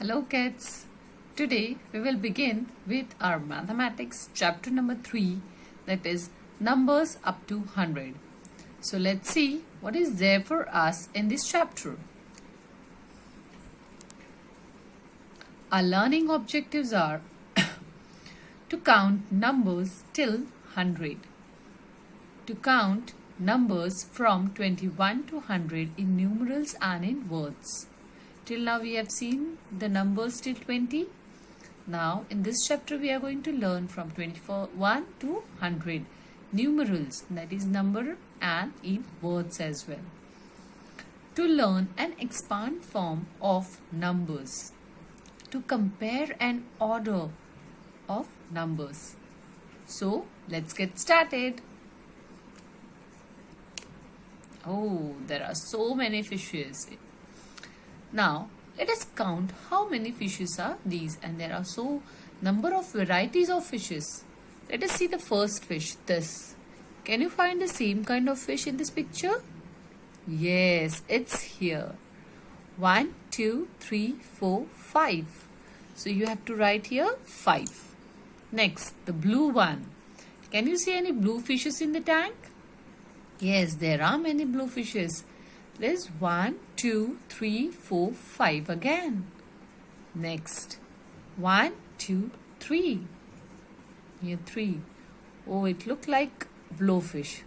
Hello kids. Today we will begin with our mathematics chapter number 3, that is numbers up to 100. So let's see what is there for us in this chapter. Our learning objectives are to count numbers till 100, to count numbers from 21 to 100 in numerals and in words. Till now we have seen the numbers till 20. Now in this chapter we are going to learn from 21 to 100 numerals, that is number and in words as well. To learn an expand form of numbers, to compare an order of numbers. So let's get started. Oh, there are so many fishes. Now, let us count how many fishes are these, and there are so number of varieties of fishes. Let us see the first fish, this. Can you find the same kind of fish in this picture? Yes, it's here. 1, 2, 3, 4, 5. So you have to write here 5. Next, the blue one. Can you see any blue fishes in the tank? Yes, there are many blue fishes. There's 1, 2, 3, 4, 5 again. Next, 1, 2, 3. Here 3. Oh, it looked like blowfish.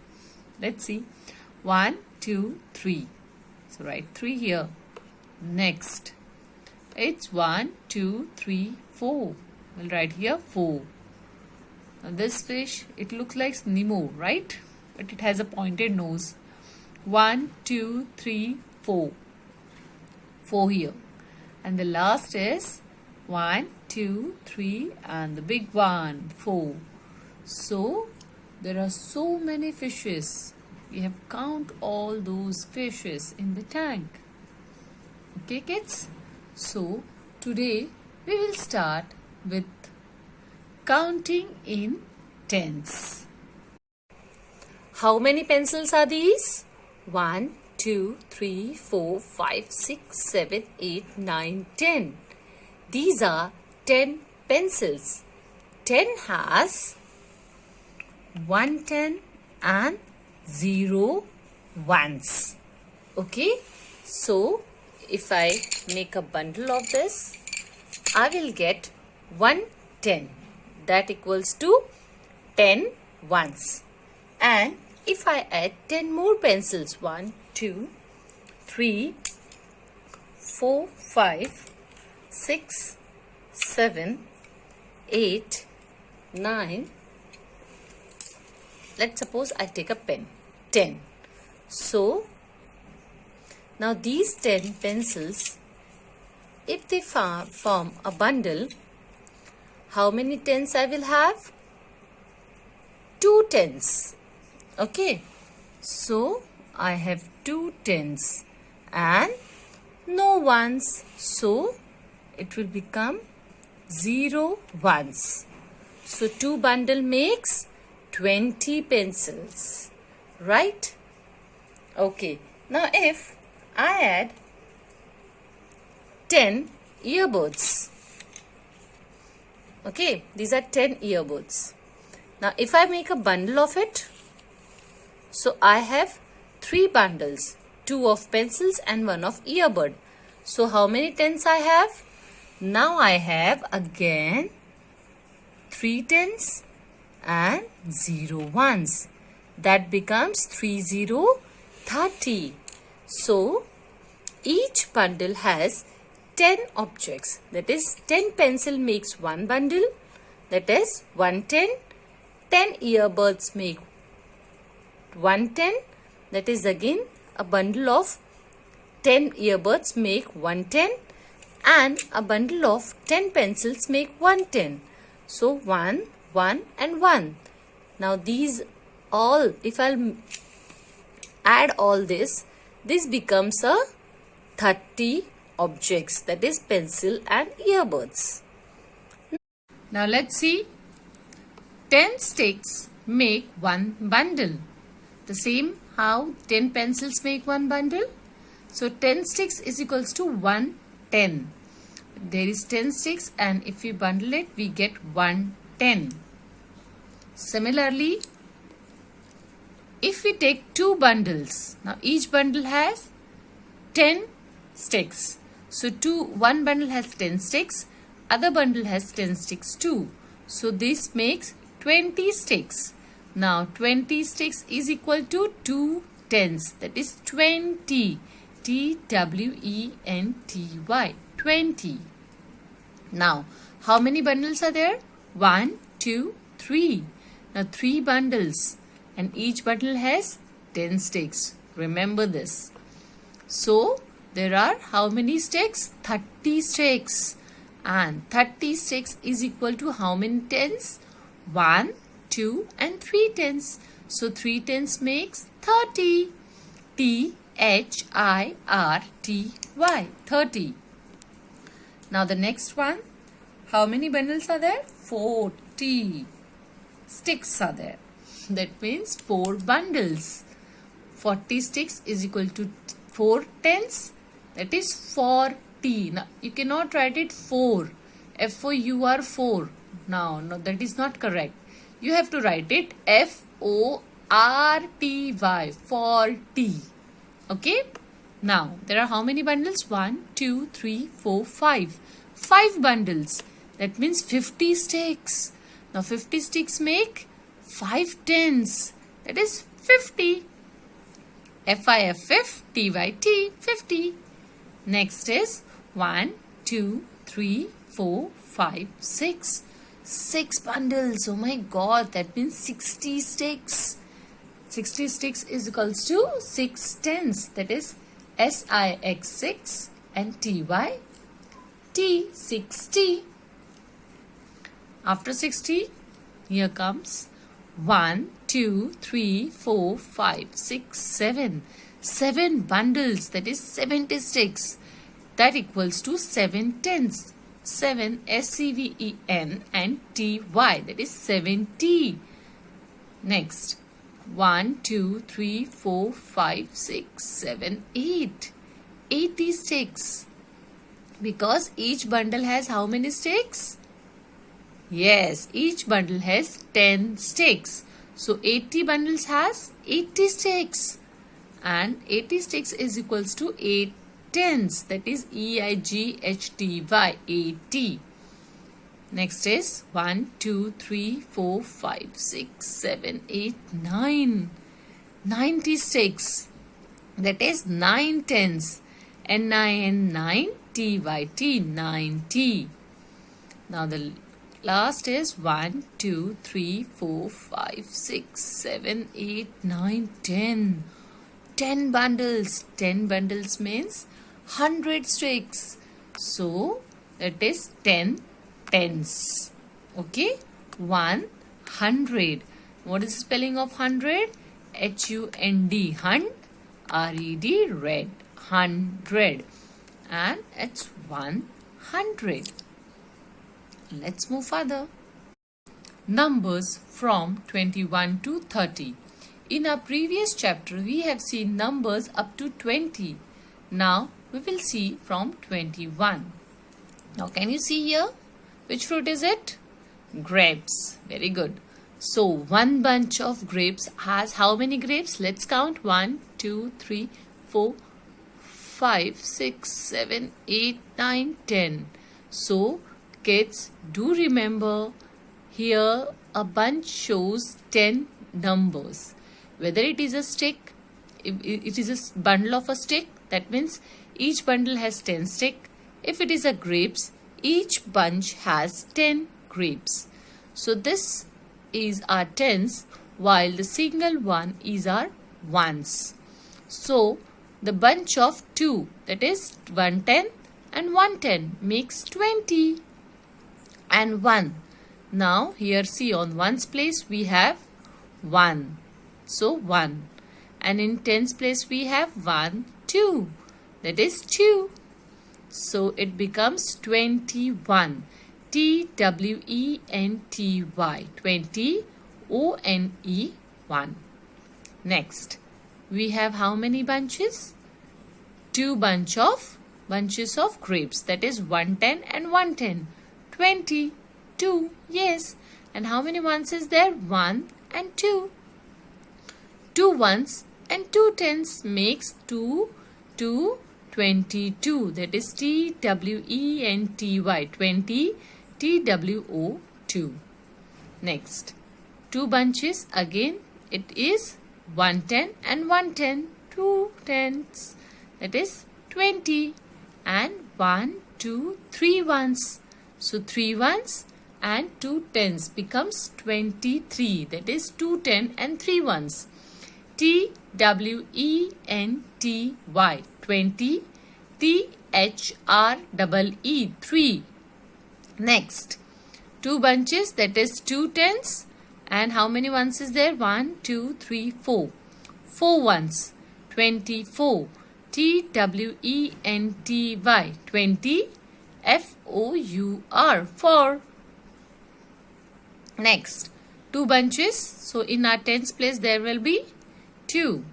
Let's see. 1, 2, 3. So write 3 here. Next, it's 1, 2, 3, 4. We'll write here 4. Now this fish, it looks like Nemo, right? But it has a pointed nose. 1, 2, 3, 4. 4 here. And the last is 1, 2, 3 and the big one, 4. So there are so many fishes. We have count all those fishes in the tank. Okay kids? So today we will start with counting in tens. How many pencils are these? 1, 2, 3, 4, 5, 6, 7, 8, 9, 10. These are 10 pencils. 10 has 1 10 and 0 ones. Okay? So, if I make a bundle of this, I will get 1 10. That equals to 10 ones. And if I add 10 more pencils, 1, 2, 3, 4, 5, 6, 7, 8, 9. Let's suppose I take a pen, 10. So, now these 10 pencils, if they form a bundle, how many tens I will have? 2 tens. Okay, so I have 2 tens and no ones, so it will become 0 ones. So 2 bundle makes 20 pencils, right? Okay, now if I add 10 earbuds, okay, these are 10 earbuds. Now if I make a bundle of it, so I have 3 bundles, 2 of pencils and 1 of earbud. So how many tens I have? Now I have again 3 tens and 0 ones. That becomes 3 0 30. So each bundle has 10 objects. That is 10 pencil makes 1 bundle. That is 1 10. 10 earbuds make 1 10, that is again a bundle of 10 earbuds make 1 10 and a bundle of 10 pencils make 1 10. So 1, 1 and 1. Now these all, if I'll add all this becomes a 30 objects, that is pencil and earbuds. Now let's see. 10 sticks make 1 bundle. The same how 10 pencils make 1 bundle. So 10 sticks is equals to 1 10. there is 10 sticks, and if we bundle it, we get 110. Similarly, if we take 2 bundles, now each bundle has 10 sticks. So one bundle has 10 sticks, other bundle has 10 sticks too. So this makes 20 sticks. Now 20 sticks is equal to 2 tens, that is 20. T-W-E-N-T-Y, 20. Now how many bundles are there? 1, 2, 3. Now 3 bundles, and each bundle has 10 sticks. Remember this. So there are how many sticks? 30 sticks. And 30 sticks is equal to how many tens? 1, 2 and 3 tens. So 3 tens makes 30. T-H-I-R-T-Y, 30. Now the next one. How many bundles are there? 40 sticks are there. That means 4 bundles. 40 sticks is equal to 4 tens. That is 40. Now you cannot write it 4. F-O-U-R 4. No, that is not correct. You have to write it F-O-R-T-Y, 40. Okay. Now there are how many bundles? 1, 2, 3, 4, 5. 5 bundles. That means 50 sticks. Now 50 sticks make 5 tens. That is 50. F-I-F-F-T-Y-T, 50. Next is 1, 2, 3, 4, 5, 6. 6 bundles. Oh my God, that means 60 sticks. 60 sticks is equals to 6 tens. That is S-I-X 6 and T-Y T, 60. After 60, here comes 1, 2, 3, 4, 5, 6, 7. 7 bundles, that is 70 sticks. That equals to 7 tens. 7, S-E-V-E-N and T-Y, that is 70. Next, 1, 2, 3, 4, 5, 6, 7, 8. 80 sticks. Because each bundle has how many sticks? Yes, each bundle has 10 sticks. So 80 bundles has 80 sticks. And 80 sticks is equals to 8 tens. That is E-I-G-H-T-Y, 80. Next is 1, 2, 3, 4, 5, 6, 7, 8, 9. 90 sticks. That is 9 tens. N-I-N-9, T-Y-T, 90. Now the last is 1, 2, 3, 4, 5, 6, 7, 8, 9, 10. 10 bundles. 10 bundles means 100 sticks. So that is 10 tens. Okay? 100. What is the spelling of 100? H-U-N-D. Hunt. R-E-D. Red. 100. And it's 100. Let's move further. Numbers from 21 to 30. In our previous chapter, we have seen numbers up to 20. Now, we will see from 21. Now, can you see here? Which fruit is it? Grapes. Very good. So, one bunch of grapes has how many grapes? Let's count. 1, 2, 3, 4, 5, 6, 7, 8, 9, 10. So, kids, do remember here a bunch shows 10 numbers. Whether it is a stick, if it is a bundle of a stick, that means each bundle has 10 stick. If it is a grapes, each bunch has 10 grapes. So this is our tens, while the single one is our ones. So the bunch of 2, that is 110 and 110 makes 20 and 1. Now here see, on ones place we have 1. So 1. And in tens place we have 1, 2. That is 2. So it becomes 21. T-W-E-N-T-Y. 20. O-N-E 1. Next, we have how many bunches? 2 bunch of bunches of grapes. That is 110 and 110. 20. 2. Yes. And how many ones is there? 1 and 2. 2 ones and 2 tens makes 2, 2, 22. That is TWENTY. 20. TWO2. Next. 2 bunches. Again it is 110 and 110. 2 tens. That is 20. And 1, 2, 3 ones. So 3 ones and 2 tens becomes 23. That is 210 and 3 ones. TWENTY. 20. THREE 3. Next. 2 bunches, that is 2 tens. And how many ones is there? 1, 2, 3, 4. 4 ones. 24. TWENTY. 20. FOUR 4. Next. 2 bunches. So in our tens place there will be 2.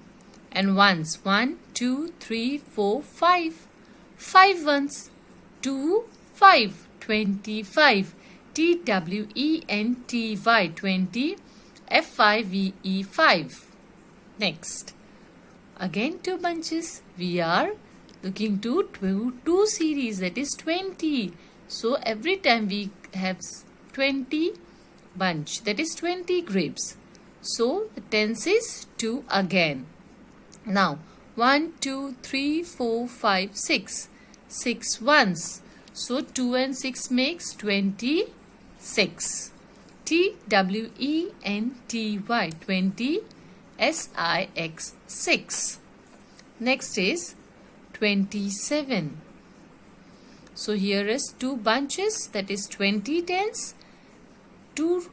And ones. 1, 2, 3, 4, 5. 5 ones. 2, 5. 25. TWENTY 20. FIVE 5. Next. Again 2 bunches. We are looking to 2 series, that is 20. So every time we have 20 bunch, that is 20 grapes. So the tens is 2 again. Now 1, 2, 3, 4, 5, 6. 6 ones. So 2 and 6 makes 26. TWENTY 20. SIX 6. Next is 27. So here is 2 bunches, that is 20 tens, 2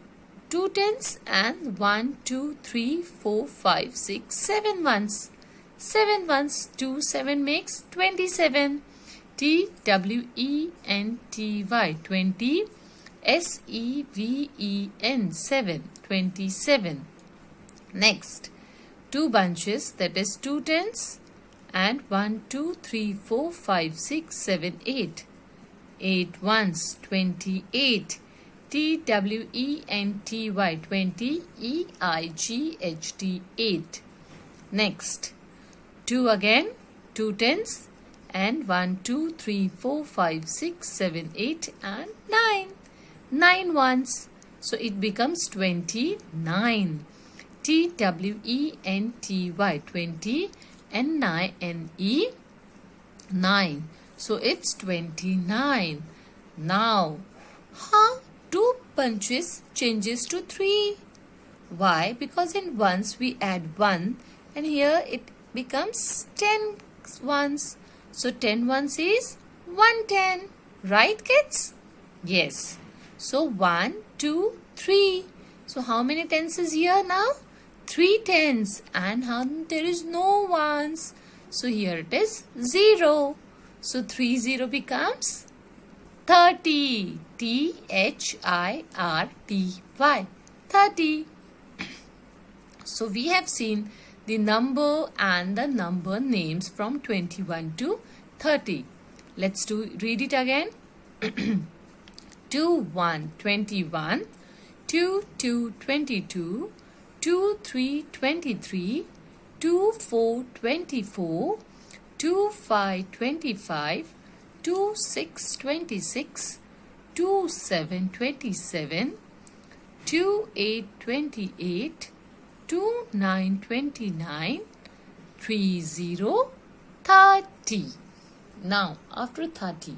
tens and 1, 2, 3, 4, 5, 6, 7 ones. 7 ones, 2, 7 makes 27. TWENTY 20. SEVEN 7. 27. Next. 2 bunches, that is 2 tens and 1, 2, 3, 4, 5, 6, 7, 8. 8 ones, 28. TWENTY 20. EIGHT 8. Next. 2 again, 2 tens and 1, 2, 3, 4, 5, 6, 7, 8 and 9. 9 ones. So it becomes 29. TWENTY 20. NINE 9. So it's 29. Now, how 2 bunches changes to 3? Why? Because in ones we add 1 and here it becomes 10 ones. So 10 ones is 110. Right, kids? Yes. So 1, 2, 3. So how many tens is here now? 3 tens. And there is no ones. So here it is 0. So 30 becomes 30. THIRTY 30. So we have seen the number and the number names from 21 to 30. Let's read it again. 2, 1, 21. 2, 2, 22. 2, 3, 23. 2, 4, 24. 2, 5, 25. 2, 6, 26. 2, 7, 27. 2, 8, 28. 2, 9, 29. 3, 0, 30. Now, after 30,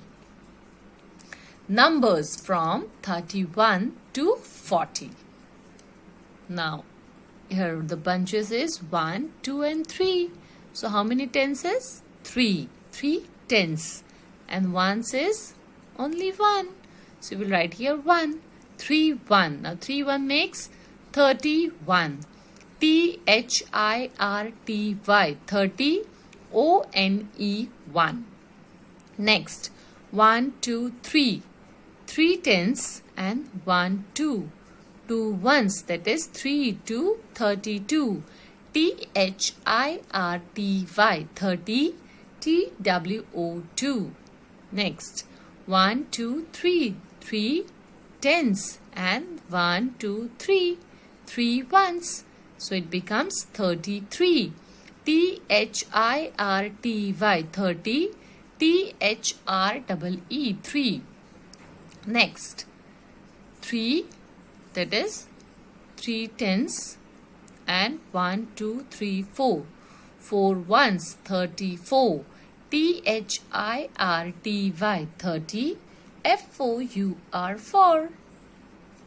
numbers from 31 to 40. Now, here the bunches is 1, 2 and 3. So, how many tens is? 3. 3 tens. And ones is only 1. So, we will write here 1. 3, 1. Now, 3, 1 makes 31. THIRTY 30. ONE 1. Next, 1, 2, 3. 3 tens and 1, 2. 2 ones, that is 3 to 32. THIRTY 30. TWO2. Next, 1, 2, 3. 3 tens and 1, 2, 3. 3 ones. So it becomes 33. THIRTY. 30. THREE. 3. Next, 3, that is 3 tens and 1, 2, 3, 4. 4 ones, 34. THIRTY. 30. FOUR. 4.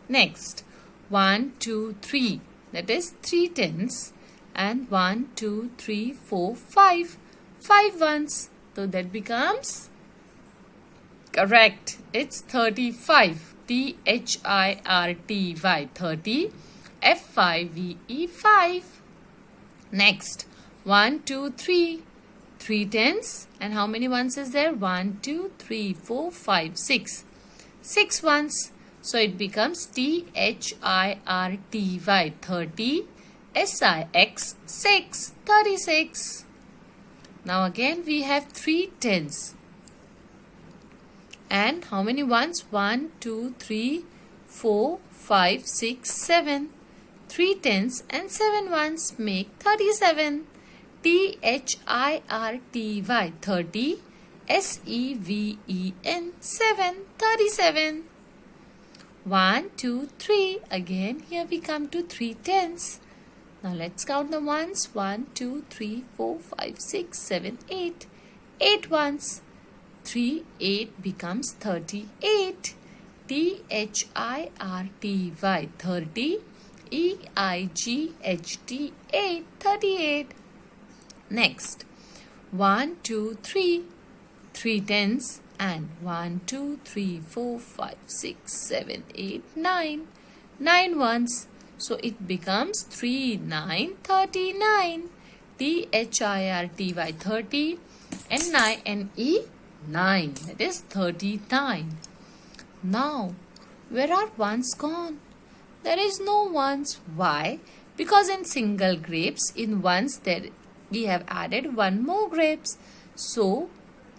Next, 1, 2, 3. That is 3 tens and 1, 2, 3, 4, 5. 5 ones. So that becomes correct. It's 35. THIRTY. 30. FIVE. 5. Next, 1, 2, 3. 3 tens and how many ones is there? 1, 2, 3, 4, 5, 6. 6 ones. So it becomes THIRTY. 30. SIX. 6. 36. Now again we have 3 tens. And how many ones? 1, 2, 3, 4, 5, 6, 7. 3 tens and 7 ones make 37. THIRTY. 30. SEVEN. 7. 37. 1, 2, 3. Again here we come to 3 tens. Now let's count the ones. 1, 2, 3, 4, 5, 6, 7, 8. 8 ones. 3, 8 becomes 38. THIRTY. 30. EIGHT. 8. 38. Next, 1, 2, 3. 3 tens and 1, 2, 3, 4, 5, 6, 7, 8, 9. 9 ones. So it becomes 3, 9, 39. THIRTY. 30. NINE. 9. That is 39. Now, where are ones gone? There is no ones. Why? Because in single grapes, in ones there we have added one more grapes. So,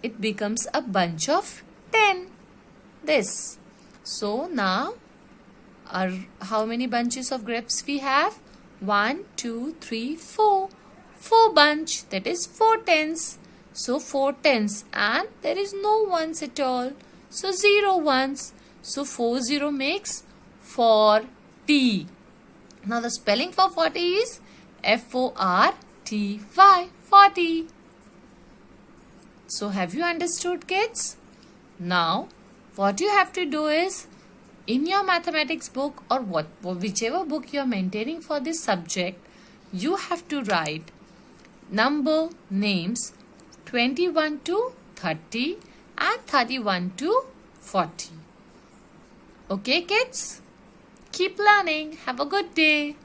it becomes a bunch of 10. This. So, now, how many bunches of grapes we have? 1, 2, 3, 4. 4 bunch. That is 4 tens. So 4 tens and there is no ones at all. So 0 ones. So 40 makes 40. Now the spelling for 40 is FORTY. 40. So have you understood, kids? Now what you have to do is in your mathematics book or whichever book you are maintaining for this subject, you have to write number names 21 to 30 and 31 to 40. Okay, kids? Keep learning. Have a good day.